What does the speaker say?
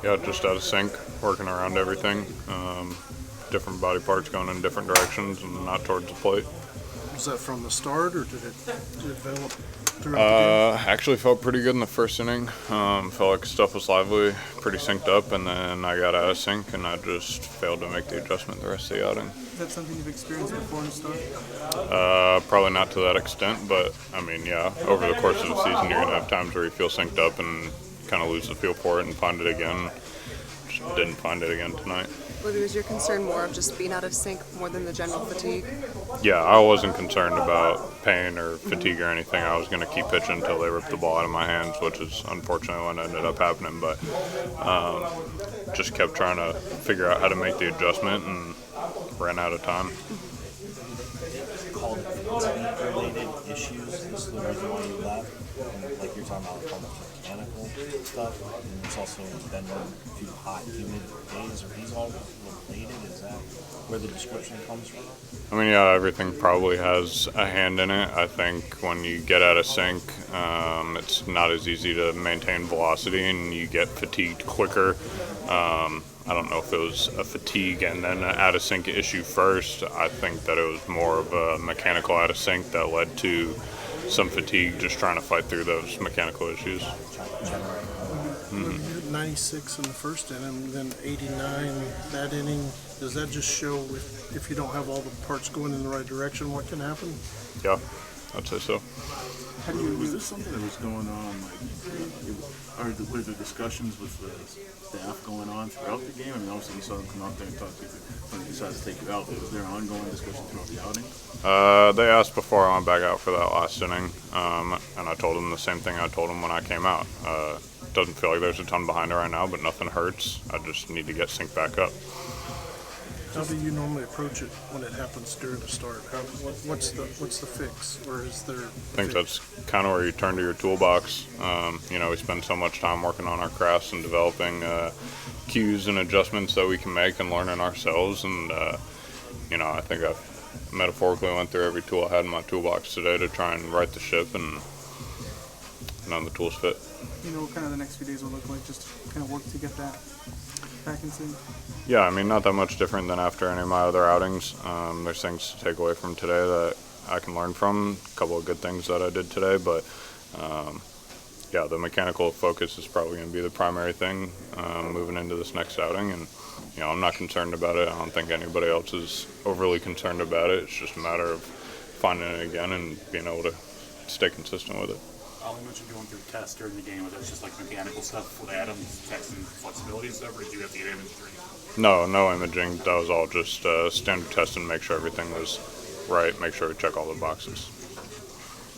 Yeah, just out of sync, working around everything. Different body parts going in different directions and not towards the plate. Was that from the start, or did it develop throughout the game? Actually felt pretty good in the first inning. Felt like stuff was lively, pretty synced up, and then I got out of sync, and I just failed to make the adjustment the rest of the outing. Is that something you've experienced before in the start? Probably not to that extent, but I mean, yeah, over the course of the season, you're going to have times where you feel synced up and kind of lose the feel for it and find it again. Just didn't find it again tonight. Was your concern more of just being out of sync more than the general fatigue? Yeah, I wasn't concerned about pain or fatigue or anything. I was going to keep pitching until they ripped the ball out of my hands, which is unfortunately what ended up happening. But just kept trying to figure out how to make the adjustment and ran out of time. Called related issues is the reason why you left. And like you're talking about almost mechanical stuff. And there's also been a few hot, humid days. Are these all related? Is that where the description comes from? I mean, yeah, everything probably has a hand in it. I think when you get out of sync, it's not as easy to maintain velocity and you get fatigued quicker. I don't know if it was a fatigue and then an out of sync issue first. I think that it was more of a mechanical out of sync that led to some fatigue just trying to fight through those mechanical issues. You had 96 in the first inning, then 89 that inning. Does that just show if you don't have all the parts going in the right direction, what can happen? Yeah, I'd say so. Was this something that was going on, were there discussions with the staff going on throughout the game? I mean, obviously you saw them come out there and talk to you when they decided to take you out, but was there an ongoing discussion throughout the outing? They asked before I went back out for that last inning, and I told them the same thing I told them when I came out. Doesn't feel like there's a ton behind it right now, but nothing hurts. I just need to get synced back up. How do you normally approach it when it happens during the start? What's the fix, or is there? I think that's kind of where you turn to your toolbox. We spend so much time working on our crafts and developing cues and adjustments that we can make and learning ourselves. And I think I've metaphorically went through every tool I had in my toolbox today to try and right the ship, and none of the tools fit. What kind of the next few days will look like, just kind of work to get that back in sync? Yeah, I mean, not that much different than after any of my other outings. There's things to take away from today that I can learn from, a couple of good things that I did today, but the mechanical focus is probably going to be the primary thing moving into this next outing, and I'm not concerned about it. I don't think anybody else is overly concerned about it. It's just a matter of finding it again and being able to stay consistent with it. How much you going through tests during the game? Was that just like mechanical stuff with Adams, testing flexibility and stuff, or did you have to get imaging? No imaging. That was all just standard testing, make sure everything was right, make sure we check all the boxes.